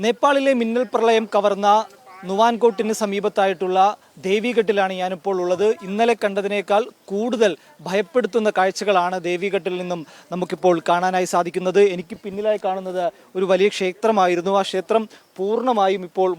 നേപ്പാളിലെ മിന്നൽ പ്രളയം കവർന്ന നുവാൻകോട്ടിന് സമീപത്തായിട്ടുള്ള ദേവിഘട്ടിലാണ് ഞാനിപ്പോൾ ഉള്ളത്. ഇന്നലെ കണ്ടതിനേക്കാൾ കൂടുതൽ ഭയപ്പെടുത്തുന്ന കാഴ്ചകളാണ് ദേവിഘട്ടിൽ നിന്നും നമുക്കിപ്പോൾ കാണാനായി സാധിക്കുന്നത്. എനിക്ക് പിന്നിലായി കാണുന്നത് ഒരു വലിയ ക്ഷേത്രമായിരുന്നു. ആ ക്ഷേത്രം പൂർണ്ണമായും ഇപ്പോൾ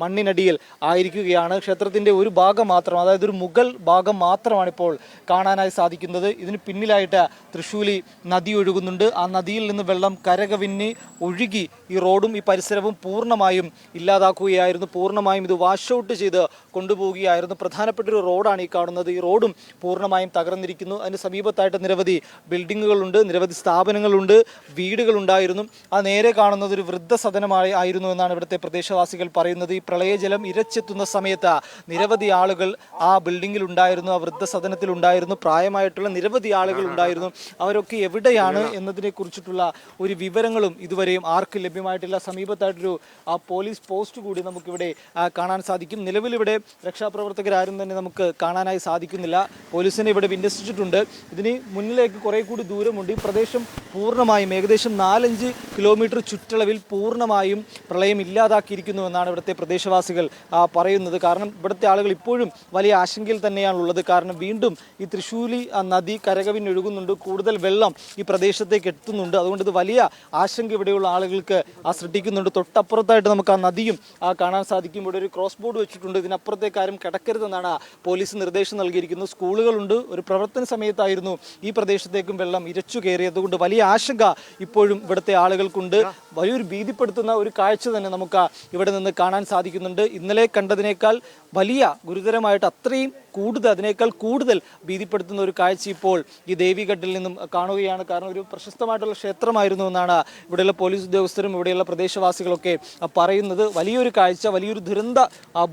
മണ്ണിനടിയിൽ ആയിരിക്കുകയാണ്. ക്ഷേത്രത്തിൻ്റെ ഒരു ഭാഗം മാത്രം, അതായത് ഒരു മുഗൾ ഭാഗം മാത്രമാണ് ഇപ്പോൾ കാണാനായി സാധിക്കുന്നത്. ഇതിന് പിന്നിലായിട്ട് തൃശ്ശൂലി നദി ഒഴുകുന്നുണ്ട്. ആ നദിയിൽ നിന്ന് വെള്ളം കരകവിഞ്ഞ് ഒഴുകി ഈ റോഡും ഈ പരിസരവും പൂർണ്ണമായും ഇല്ലാതാക്കുകയായിരുന്നു. പൂർണ്ണമായും ഇത് വാഷ് ഔട്ട് ചെയ്ത് കൊണ്ടുപോവുകയായിരുന്നു. പ്രധാനപ്പെട്ട ഒരു റോഡാണ് ഈ കാണുന്നത്. ഈ റോഡും പൂർണ്ണമായും തകർന്നിരിക്കുന്നു. അതിന് സമീപത്തായിട്ട് നിരവധി ബിൽഡിങ്ങുകളുണ്ട്, നിരവധി സ്ഥാപനങ്ങളുണ്ട്, വീടുകളുണ്ടായിരുന്നു. ആ നേരെ കാണുന്നത് ഒരു വൃദ്ധസദനമായിരുന്നു എന്നാണ് ഇവിടുത്തെ പ്രദേശവാസികൾ പറയുന്നത്. ഈ പ്രളയജലം ഇരച്ചെത്തുന്ന സമയത്ത് നിരവധി ആളുകൾ ആ ബിൽഡിങ്ങിൽ ഉണ്ടായിരുന്നു, ആ വൃദ്ധസദനത്തിൽ ഉണ്ടായിരുന്നു. പ്രായമായിട്ടുള്ള നിരവധി ആളുകൾ ഉണ്ടായിരുന്നു. അവരൊക്കെ എവിടെയാണ് എന്നതിനെ കുറിച്ചിട്ടുള്ള ഒരു വിവരങ്ങളും ഇതുവരെയും ആർക്കും ലഭ്യമായിട്ടില്ല. സമീപത്തായിട്ടൊരു പോലീസ് പോസ്റ്റ് കൂടി നമുക്കിവിടെ കാണാൻ സാധിക്കും. നിലവിൽ ഇവിടെ രക്ഷാപ്രവർത്തകരാരും തന്നെ നമുക്ക് കാണാനായി സാധിക്കുന്നില്ല. പോലീസിനെ ഇവിടെ വിന്യസിച്ചിട്ടുണ്ട്. ഇതിന് മുന്നിലേക്ക് കുറെ കൂടി ദൂരമുണ്ട്. ഈ പ്രദേശം പൂർണ്ണമായും ഏകദേശം 4-5 കിലോമീറ്റർ ചുറ്റളവിൽ പൂർണ്ണമായും പ്രളയം ഇല്ലാതാക്കിയിരിക്കുന്നു എന്നാണ് ഇവിടുത്തെ പ്രദേശവാസികൾ പറയുന്നത്. കാരണം ഇവിടുത്തെ ആളുകൾ ഇപ്പോഴും വലിയ ആശങ്കയിൽ തന്നെയാണുള്ളത്. കാരണം വീണ്ടും ഈ തൃശ്ശൂലി നദി കരകവിഞ്ഞൊഴുകുന്നുണ്ട്, കൂടുതൽ വെള്ളം ഈ പ്രദേശത്തേക്ക് എത്തുന്നുണ്ട്. അതുകൊണ്ട് ഇത് വലിയ ആശങ്ക ഇവിടെയുള്ള ആളുകൾക്ക് സൃഷ്ടിക്കുന്നുണ്ട്. തൊട്ടപ്പുറത്തായിട്ട് നമുക്ക് ആ നദിയും കാണാൻ സാധിക്കും. ഇവിടെ ഒരു ക്രോസ് ബോർഡ് വെച്ചിട്ടുണ്ട്. ഇതിനപ്പുറത്തേക്ക് ആരും കിടക്കരുതെന്നാണ് പോലീസ് നിർദ്ദേശം നൽകിയിരിക്കുന്നത്. സ്കൂളുകളുണ്ട്. ഒരു പ്രവർത്തന സമയത്തായിരുന്നു ഈ പ്രദേശത്തേക്കും വെള്ളം ഇരച്ചു കയറിയത്. അതുകൊണ്ട് വലിയ ആശങ്ക ഇപ്പോഴും ഇവിടുത്തെ ആളുകൾക്കുണ്ട്. വലിയൊരു ഭീതിപ്പെടുത്തുന്ന ഒരു കാഴ്ച തന്നെ നമുക്ക് ഇവിടെ നിന്ന് കാണാൻ സാധിക്കുന്നുണ്ട്. ഇന്നലെ കണ്ടതിനേക്കാൾ വലിയ ഗുരുതരമായിട്ട് അതിനേക്കാൾ കൂടുതൽ ഭീതിപ്പെടുത്തുന്ന ഒരു കാഴ്ച ഇപ്പോൾ ഈ ദേവിഘട്ടിൽ നിന്നും കാണുകയാണ്. കാരണം ഒരു പ്രശസ്തമായിട്ടുള്ള ക്ഷേത്രമായിരുന്നു എന്നാണ് ഇവിടെയുള്ള പോലീസ് ഉദ്യോഗസ്ഥരും ഇവിടെയുള്ള പ്രദേശവാസികളൊക്കെ പറയുന്നത്. വലിയൊരു കാഴ്ച, വലിയൊരു ദുരന്ത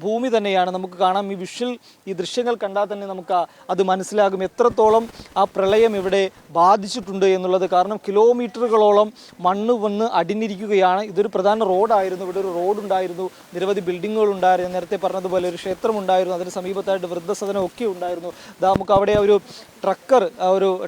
ഭൂമി തന്നെയാണ്. നമുക്ക് കാണാം, ഈ ദൃശ്യങ്ങൾ കണ്ടാൽ തന്നെ നമുക്ക് അത് മനസ്സിലാകും എത്രത്തോളം ആ പ്രളയം ഇവിടെ ബാധിച്ചിട്ടുണ്ട് എന്നുള്ളത്. കാരണം കിലോമീറ്ററുകളോളം മണ്ണ് വന്ന് അടിഞ്ഞിരിക്കുകയാണ്. ഇതൊരു പ്രധാന റോഡായിരുന്നു. ഇവിടെ ഒരു റോഡുണ്ടായിരുന്നു, നിരവധി ബിൽഡിങ്ങുകൾ ഉണ്ടായിരുന്നു, നേരത്തെ പറഞ്ഞതുപോലെ ഒരു ക്ഷേത്രം ഉണ്ടായിരുന്നു, അതിന് സമീപത്തായിട്ട് വൃദ്ധസദനം ഒക്കെ ഉണ്ടായിരുന്നു. നമുക്ക് അവിടെ ഒരു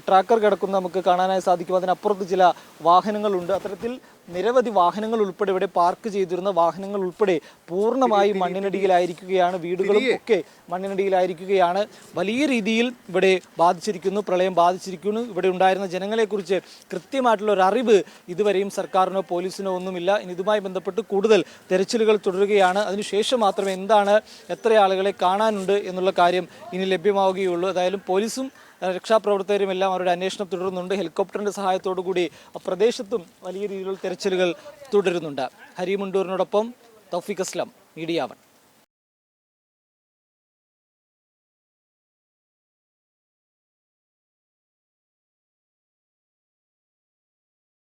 ട്രാക്കർ കിടക്കുന്ന നമുക്ക് കാണാനായി സാധിക്കും. അതിനപ്പുറത്ത് ചില വാഹനങ്ങളുണ്ട്. അത്തരത്തിൽ നിരവധി വാഹനങ്ങൾ ഉൾപ്പെടെ ഇവിടെ പാർക്ക് ചെയ്തിരുന്ന വാഹനങ്ങൾ ഉൾപ്പെടെ പൂർണ്ണമായും മണ്ണിനടിയിലായിരിക്കുകയാണ്. വീടുകളും ഒക്കെ മണ്ണിനടിയിലായിരിക്കുകയാണ്. വലിയ രീതിയിൽ ഇവിടെ പ്രളയം ബാധിച്ചിരിക്കുന്നു. ഇവിടെ ഉണ്ടായിരുന്ന ജനങ്ങളെക്കുറിച്ച് കൃത്യമായിട്ടുള്ള ഒരു അറിവ് ഇതുവരെയും സർക്കാരിനോ പോലീസിനോ ഒന്നുമില്ല. ഇനി ഇതുമായി ബന്ധപ്പെട്ട് കൂടുതൽ തെരച്ചിലുകൾ തുടരുകയാണ്. അതിനുശേഷം മാത്രമേ എത്ര ആളുകളെ കാണാനുണ്ട് എന്നുള്ള കാര്യം ഇനി ലഭ്യമാവുകയുള്ളൂ. ഏതായാലും പോലീസും രക്ഷാപ്രവർത്തകരും എല്ലാം അവരുടെ അന്വേഷണം തുടരുന്നുണ്ട്. ഹെലികോപ്റ്ററിന്റെ സഹായത്തോടു കൂടി പ്രദേശത്തും വലിയ രീതിയിലുള്ള തെരച്ചിലുകൾ തുടരുന്നുണ്ട്. ഹരിമുണ്ടൂരിനോടൊപ്പം തൗഫീഖ് അസ്ലം, മീഡിയ 1.